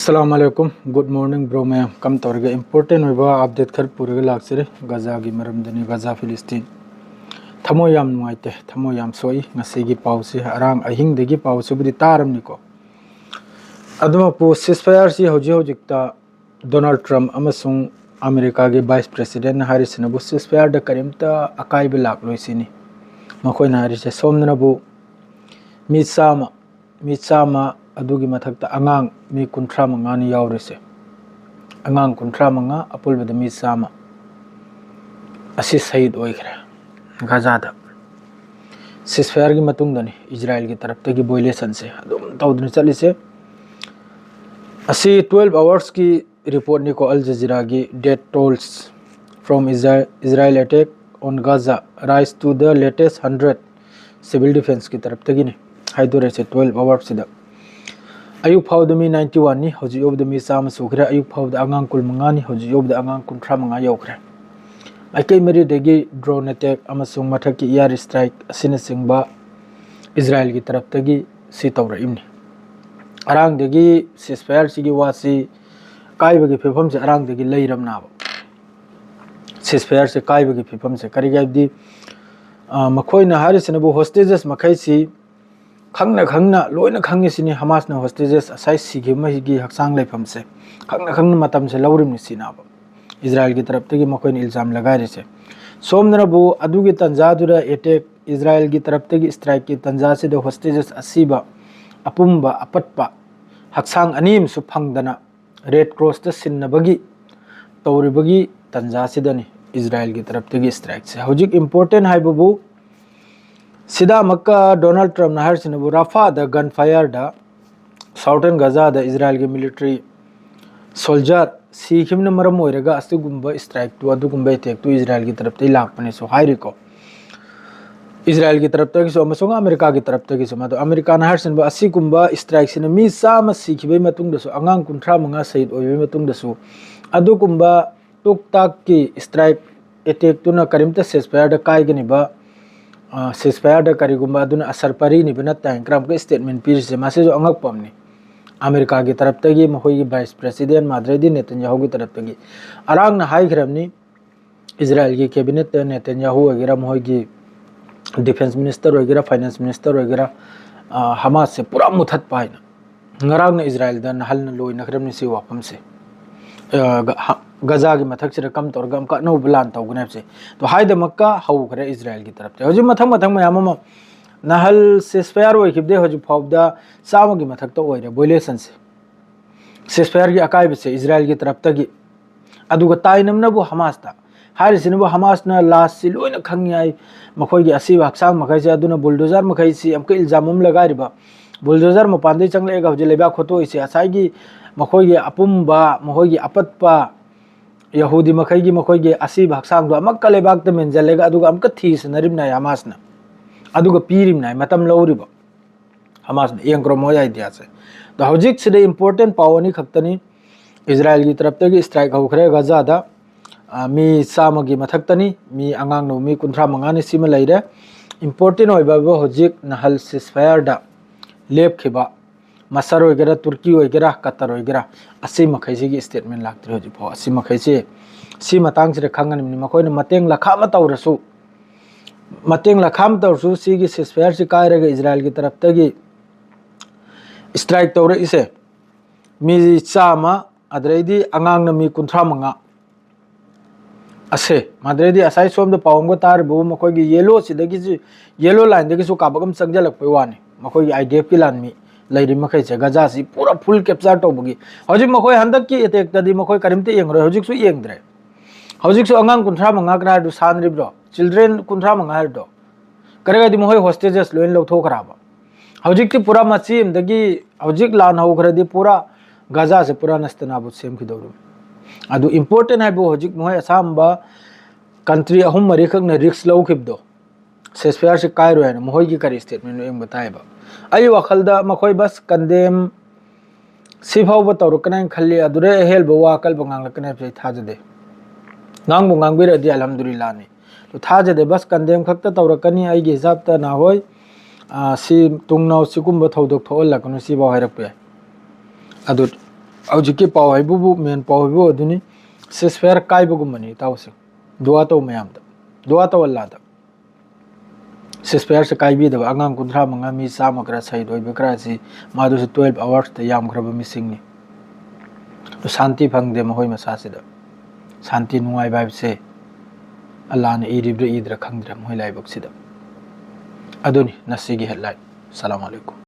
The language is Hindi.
अस्सलामुअलैकुम गुड मॉर्निंग ब्रो मैं कम तौर इंपोर्टेंट अपडेट खर पूरे लाक्सरे गजा की मरमदनी गजा फिलिस्तीन थमो याम नुआइते थमो याम सोई ngasi पाउसे अरांग अहिंग पाउसे बुदी तारमनिको सिसफायर से हजिता डोनाल्ड ट्रम्प अमसुंग अमेरिका के वाइस प्रेसिडेंट हारिसनबु सिसफायर करीमता अकाइब लाक्लोइसिनी मखोइना हारिसे सोमनबु मिचामा अदुगी मथक्ता अंगांग मी कुंट्रा मंगानी यावरिसे अंगांग कुंट्रा मंगा अपुलबद मी चामा असी शहीद ओइखरे गजादा सिसफायर की मतुंगदनी इजराइल की तरफ तगी वायलेशन से अदुम तौदन चलिसे असी 12 आवर्स की रिपोर्ट निको Al Jazeera death tolls from Israel attack on Gaza rise to the latest 100 civil defence की तरफ तगी ने हाइदोरे से 12 आवर्स सिदा अयुक फाउद मी 91 नि हजि योबद मी चाम सुखरे अयुक फाउद आंगांग कुल मंगानी हजि योबद आंगांग कुंट्रा मंगा यौखरे माइकई मरी देगी ड्रोन अटैक अमसुंग मथक की एयर स्ट्राइक असिन सिंगबा इजराइल की तरफ तगी सी तौरइमनि अरांग देगी सिसफायर सिगी वासी काइबगी फिफम से अरांग देगी लैरमनाब सिसफायर से काइबगी फिफम से करिगैबदी मखोइना हारिसनबु होस्टेजेस मखैसी खंगना खंगना लोइना खंगिसिनी हमासना होस्टेजेस असाइ सिगी महिगी हक्सांग लेफम से खंगना खंगना मतम से लौरिमनि सिनाब इजराइल की तरफ तगी मखोइन इल्जाम लगारिसे सोमनबु अदुगी तंजादुरा अटैक इजराइल की तरफ तगी स्ट्राइक की तंजा से होस्टेजेस असीबा अपुम्बा अपटपा हक्सांग अनीम सु फंगदना रेड क्रॉस द सिन्नबगी तौरिबगी तंजा सिदनी इजराइल की तरफ तगी स्ट्राइक से हौजिक इंपोर्टेंट हाइबबु सिदा मक्का डोनाल्ड ट्रम्प नाहरसिनबु राफा द गन फायर द साउथर्न गजा द इजराइल के मिलिट्री सोल्जर सीखिमन मरम ओइरगा अस्तिगुंबा स्ट्राइक टू अदुगुंबा अटैक टू इजराइल की तरफ ते लापने सो हाइरिको इजराइल की तरफ तक सो अमसोंग अमेरिका की तरफ तक सो मदो अमेरिका नाहरसिनबु असिगुंबा स्ट्राइक सिन मी चाम सीखिबे मतुंग दसो अंगांग कुंट्रा मंगा शहीद ओइबे मतुंग दसो अदुगुंबा टुक ताक की स्ट्राइक अटैक तुना करिमता सिसफायर द काइगनिबा सिसफायर करीगुंबा असर परी क्रम के स्टेटमेंट पीरिसे मासे जो अंगक पमनी अमेरिका की तरफ तगी मखोई वाइस प्रेसिडेंट माद्रेदी नेतन्याहू की तरफ तगी अरांग ना हाइग्रमनी इजराइल की कैबिनेट नेतन्याहू वगैरह मखोई की डिफेंस मिनिस्टर वगैरह फाइनेंस मिनिस्टर वगैरह हमास से पूरा मुथत पाइना ngaraang na Israel da nahal na loi nakrem ni si wapam se गजा की मथक से कम तौर गम का नो बुलान तौ गुने से तो हाय द मक्का हाउ करे इजराइल की तरफ से हजि मथक मथक मयाम नहल सिसफायर ओइ खिबदे हजि फाउदा साम की मथक तो ओइरे वायलेशन से सिसफायर की अकाइब से इजराइल की तरफ तगी अदुगा ताइनमनबु हमास ता हारिसिनबु हमास ना लास सि लोइना खंगियाई मखोई की असी हक्सांग मखै से अदुना बुलडोजर मखै सि अमके इल्जाम लगारिबा बुलडोजर मपांदे चंगलेगा हजि लेबा खोतो इसे असाई मखोई की अपुम्बा मखोई की अपतपा यहूदी मखैगी मखोइगे असीब हक्सांग अमक लेबाक मेंजलेगा अमक थीसनरिमना हमासना पीरिमना मतम लौरिब हमासना एंग्रो मोया इतिया से तो हौजिक सिदे इंपोर्टेंट पावनी खक्तनी इजराइल की तरफ तगी स्ट्राइक होखरे गजादा मी चामगी मथक्तनी मी अंगांग नो मी कुंथ्रा मंगानी सिम लैरे इंपोर्टेंट होइबाबो हौजिक नहल सिसफायर दा लेपखिबा मसर वगैरह तुर्की वगैरह कतर वगैरह असी मखैसे की स्टेटमेंट लाक्तरे हजि फो असी मखैसे सी मतांग से खंगनि मखोइन मतेंग लखाम तौरसु मतेंग लखाम तौरसु सी की सिसफायर से कायरगा इजराइल की तरफ तगी स्ट्राइक तौर इसे मी चामा अदरेदी अंगांग न मी कुंथ्रा मंगा असे मदरेदी असाई सोम द पावंग तार बो मखोइ की येलो सिदगी येलो लाइन दगी सु काबगम संगजलक पे वाने मखोइ की आईडीएफ की लान मी लैरी मखै से गजा से पूरा फुल कैप्चर तौबगी हजि मखोइ हंदक की अटैक तदी मखोइ करिमते यंगरो हजि सु यंगद्रे हजि सु अंगांग कुंथ्रा मंगा करा दु सानरिब्रो चिल्ड्रन कुंथ्रा मंगा हरदो करेगा दि मखोइ होस्टेजेस लोइन लौथोखराबा हजि की पूरा मची दगी हजि लान होखरदी पूरा गजा से पूरा नस्तनाबु सेम खिदौरु अदु इंपोर्टेंट है बो हजि मखोइ असामबा कंट्री अहुम मरी खक न रिस्क लौखिबदो सिसफायर से कायरो है मखोइ की करी स्टेटमेंट एंग बताएबा आई वखलदा मखोइ बस कंडेम सिफाव तौरकना खल्ली अदुरे हेल्ब वाकल बंगांगलकने पे थाजदे नांगबु गांगबिरदि अल्हम्दुलिल्लाह ने तो थाजदे बस कंडेम खक्त तौरकनी आई गे हिसाब त ना होय सी तुंगनाव सिकुंब थौदोक थोलकनु सिबाव हैरक पे अदु ꯍꯧꯖꯤꯛꯀꯤ ꯄꯥꯎ ꯍꯥꯏꯕꯨ ꯃꯦꯟ ꯄꯥꯎ ꯍꯥꯏꯕꯨ ꯑꯗꯨꯅꯤ ꯁꯤꯁꯐꯦꯌꯔ ꯀꯥꯏꯕꯒꯨꯝꯕꯅꯤ ꯏꯇꯥꯎꯁꯤꯡ ꯗꯨꯋꯥ ꯇꯧ ꯃꯌꯥꯝꯗ ꯗꯨꯋꯥ ꯇꯧꯍꯜꯂꯥꯗ ꯁꯤꯁꯐꯦꯌꯔꯁꯦ ꯀꯥꯏꯕꯤꯗꯕ ꯑꯉꯥꯡ 35 ꯃꯤ 100 ꯈꯔ ꯁꯍꯤद ꯑꯣꯏꯕ ꯈꯔꯁꯤ ꯃꯥꯗꯨꯁꯨ 12 ꯑꯋꯥꯔꯁꯇ ꯌꯥꯝꯈ꯭ꯔꯕ ꯃꯤꯁꯤꯡꯅꯤ ꯁꯥꯟꯇꯤ ꯐꯪꯗꯦ ꯃꯈꯣꯏ ꯃꯁꯥꯁꯤꯗ ꯁꯥꯟꯇꯤ ꯅꯨꯡꯉꯥꯏꯕ ꯍꯥꯏꯕꯁꯦ ꯑꯜꯂꯥꯍꯅ ꯏꯔꯤꯕ꯭ꯔꯥ ꯏꯗ꯭ꯔꯥ ꯈꯪꯗ꯭ꯔꯦ ꯃꯣꯏ ꯂꯥꯏꯕꯛꯁꯤꯗ ꯑꯗꯨꯅꯤ ꯉꯁꯤꯒꯤ ꯍꯦꯗꯂꯥꯏꯟ ꯁꯂꯥꯝ ꯑꯂꯩꯀꯨꯝ